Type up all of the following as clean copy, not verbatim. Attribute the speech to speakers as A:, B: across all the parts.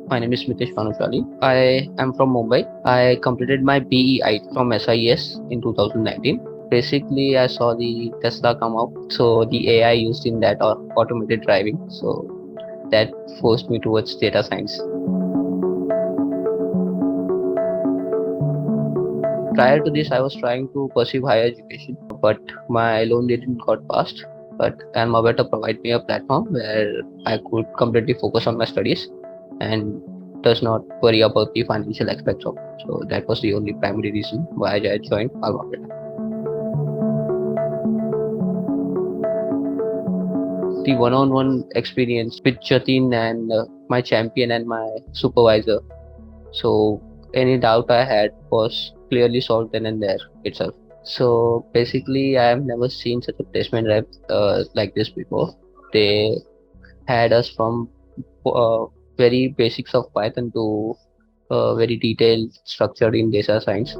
A: My name is Mitesh Bhanushali. I am from Mumbai. I completed my BEI from SIS in 2019. Basically, I saw the Tesla come out, so the AI used in that or automated driving. So that forced me towards data science. Prior to this, I was trying to pursue higher education, but my loan didn't got passed. But AlmaBetter provided me a platform where I could completely focus on my studies and does not worry about the financial aspects of it. So that was the only primary reason why I joined AlmaBetter. The one-on-one experience with Jatin and my champion and my supervisor. So any doubt I had was clearly solved then and there itself. So basically, I have never seen such a placement rep like this before. They had us from very basics of Python to very detailed structured in data science.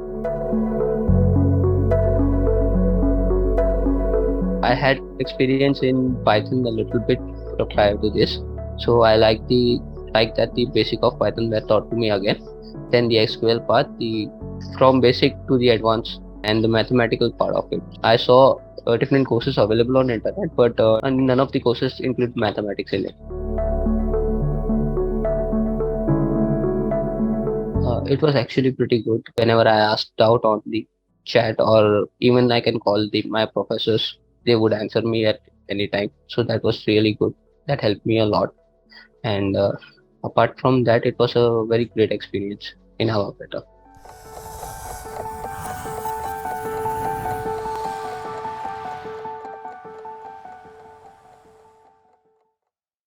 A: I had experience in Python a little bit prior to this, so I like that the basic of Python were taught to me again. Then the SQL part, the from basic to the advanced and the mathematical part of it. I saw different courses available on internet, but and none of the courses include mathematics in it. It was actually pretty good. Whenever I asked out on the chat or even I can call my professors, they would answer me at any time. So that was really good. That helped me a lot. And apart from that, it was a very great experience in AlmaBetter.